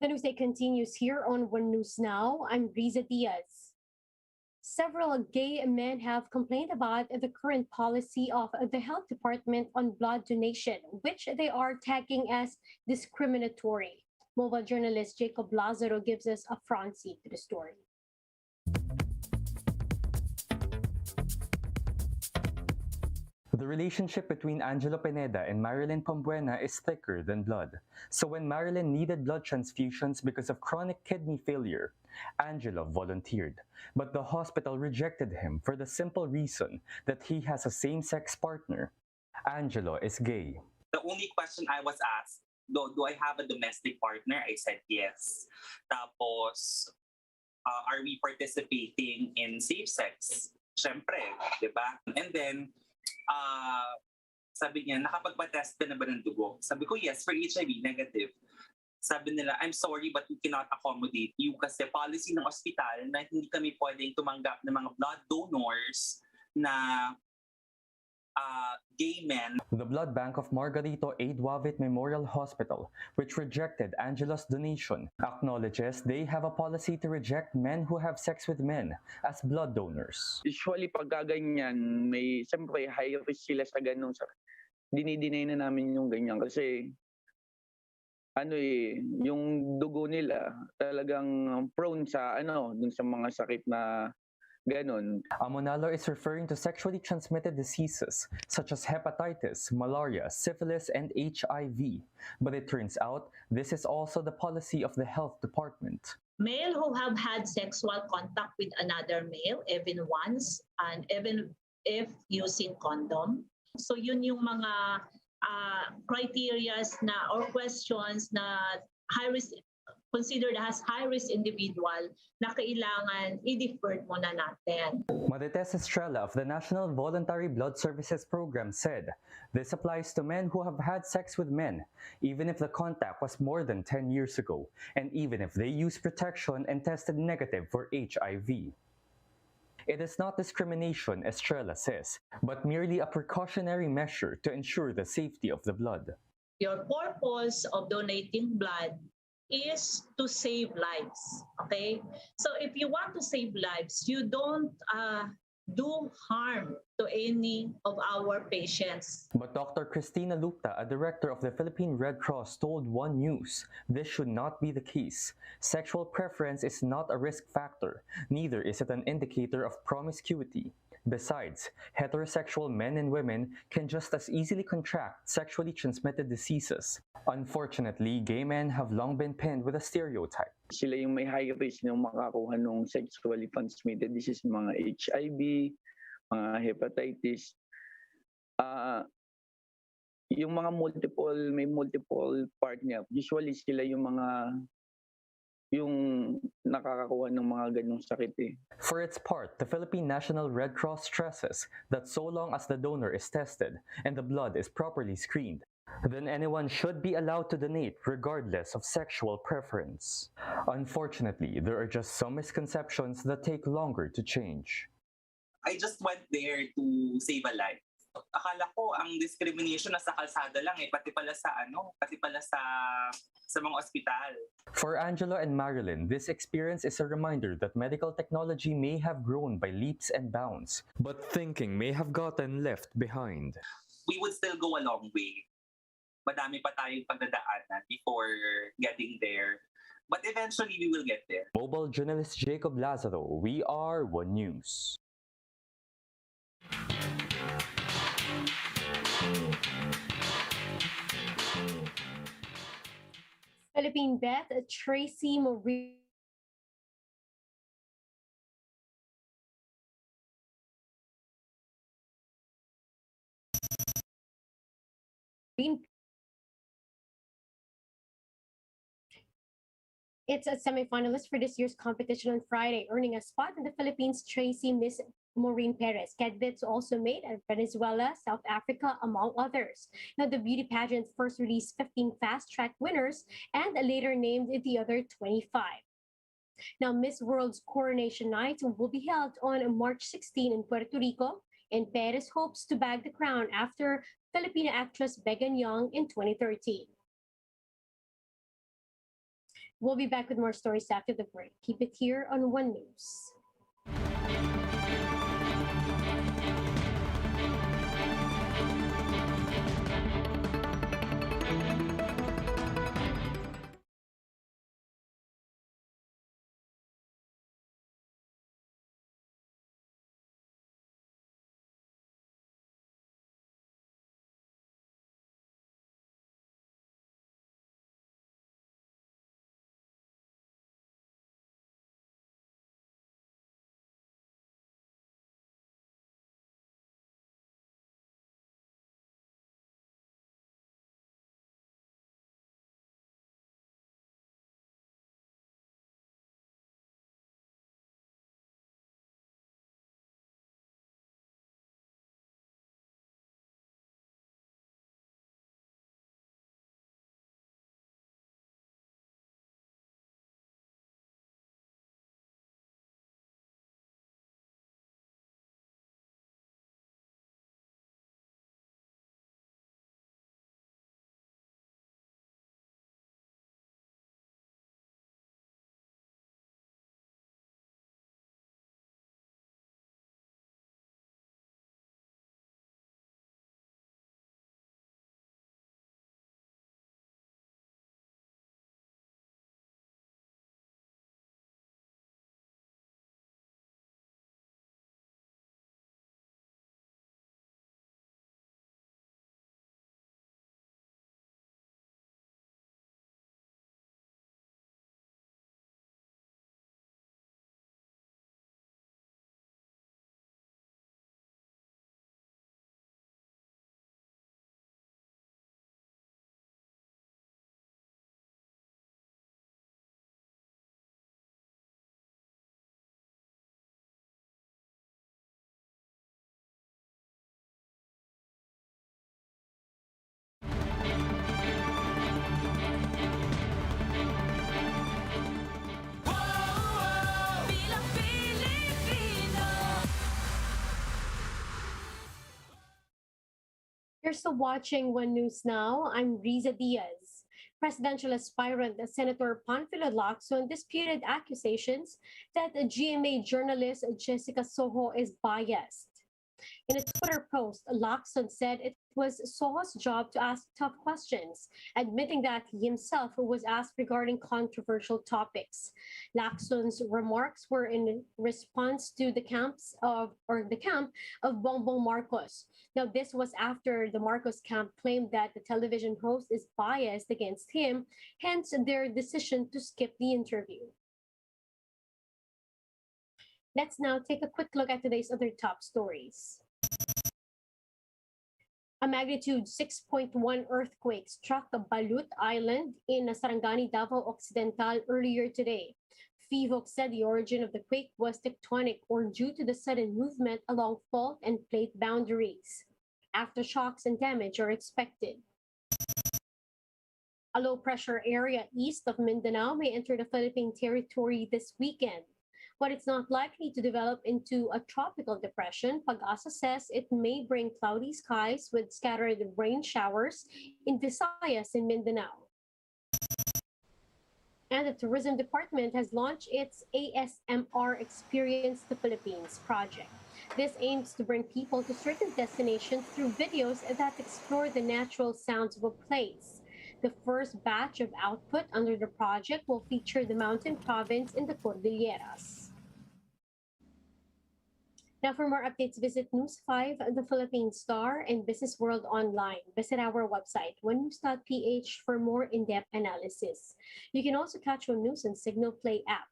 The news day continues here on One News Now. I'm Riza Diaz. Several gay men have complained about the current policy of the health department on blood donation, which they are tagging as discriminatory. Mobile journalist Jacob Lazaro gives us a front seat to the story. The relationship between Angelo Pineda and Marilyn Pambuena is thicker than blood. So when Marilyn needed blood transfusions because of chronic kidney failure, Angelo volunteered. But the hospital rejected him for the simple reason that he has a same-sex partner. Angelo is gay. The only question I was asked, do I have a domestic partner? I said yes. Tapos, are we participating in safe sex? Siyempre, di ba? And then, sabi niya, nakapagpa-test ka na ba ng dugo? Sabi ko, yes, for HIV, negative. Sabi nila, I'm sorry but we cannot accommodate you kasi policy ng ospital na hindi kami pwedeng tumanggap ng mga blood donors na gay men. The blood bank of Margarito A. Duavit Memorial Hospital, which rejected Angelo's donation, acknowledges they have a policy to reject men who have sex with men as blood donors. Usually pagka ganyan, may siyempre high risk sila sa ganung dinidinay na namin yung ganyan kasi yung dugo nila talagang prone sa dun sa mga sakit na ganon. Amonalo is referring to sexually transmitted diseases such as hepatitis, malaria, syphilis, and HIV. But it turns out this is also the policy of the health department. Male who have had sexual contact with another male even once and even if using condom. So yun yung mga criterias na or questions na high risk considered as high-risk individual na kailangan i-defer muna natin. Marites Estrella of the National Voluntary Blood Services Program said, this applies to men who have had sex with men, even if the contact was more than 10 years ago, and even if they used protection and tested negative for HIV. It is not discrimination, Estrella says, but merely a precautionary measure to ensure the safety of the blood. Your purpose of donating blood is to save lives, okay? So if you want to save lives, you don't do harm to any of our patients. But Dr. Cristina Lupta, a director of the Philippine Red Cross, told One News this should not be the case. Sexual preference is not a risk factor, neither is it an indicator of promiscuity. Besides, heterosexual men and women can just as easily contract sexually transmitted diseases. Unfortunately, gay men have long been pinned with a stereotype. Sila yung may high risk ng makakuha ng sexually transmitted disease, mga HIV, mga hepatitis. Yung mga may multiple partner, usually sila yung mga nakakakuha ng mga ganung sakit eh. For its part, the Philippine National Red Cross stresses that so long as the donor is tested and the blood is properly screened, then anyone should be allowed to donate regardless of sexual preference. Unfortunately, there are just some misconceptions that take longer to change. I just went there to save a life. Akala ko ang discrimination nasa kalsada lang pati pala sa mga ospital. For Angelo and Marilyn, this experience is a reminder that medical technology may have grown by leaps and bounds, but thinking may have gotten left behind. We would still go a long way. Madami pa tayong pagdadaanan before getting there. But eventually, we will get there. Mobile journalist Jacob Lazaro, we are One News. Philippine Beth Tracy Maureen It's a semi-finalist for this year's competition on Friday, earning a spot in the Philippines Tracy Miss Maureen Perez. Cadets also made at Venezuela, South Africa, among others. Now, the beauty pageant first released 15 fast-track winners and later named the other 25. Now, Miss World's coronation night will be held on March 16 in Puerto Rico, and Perez hopes to bag the crown after Filipina actress Megan Young in 2013. We'll be back with more stories after the break. Keep it here on One News. You're still watching One News Now. I'm Riza Diaz. Presidential aspirant Senator Panfilo Lacson disputed accusations that GMA journalist Jessica Soho is biased. In a Twitter post, Lacson said it was Soho's job to ask tough questions, admitting that he himself was asked regarding controversial topics. Lacson's remarks were in response to the camp of Bongbong Marcos. Now, this was after the Marcos camp claimed that the television host is biased against him, hence their decision to skip the interview. Let's now take a quick look at today's other top stories. A magnitude 6.1 earthquake struck Balut Island in Sarangani, Davao Occidental earlier today. FIVOC said the origin of the quake was tectonic or due to the sudden movement along fault and plate boundaries. Aftershocks and damage are expected. A low-pressure area east of Mindanao may enter the Philippine territory this weekend. But it's not likely to develop into a tropical depression. Pag-asa says it may bring cloudy skies with scattered rain showers in Visayas and Mindanao. And the Tourism Department has launched its ASMR Experience the Philippines project. This aims to bring people to certain destinations through videos that explore the natural sounds of a place. The first batch of output under the project will feature the mountain province in the Cordilleras. Now, for more updates, visit News 5, The Philippine Star, and Business World Online. Visit our website, onenews.ph, for more in-depth analysis. You can also catch One News on Signal Play app.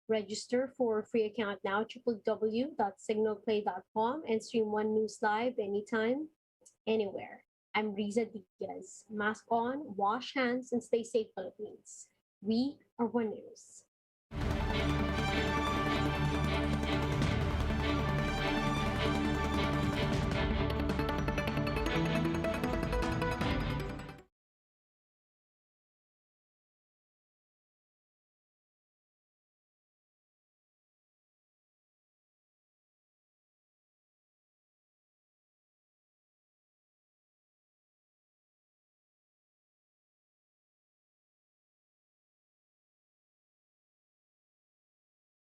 Register for a free account now, www.signalplay.com, and stream One News live anytime, anywhere. I'm Riza Diaz. Mask on, wash hands, and stay safe, Philippines. We are One News.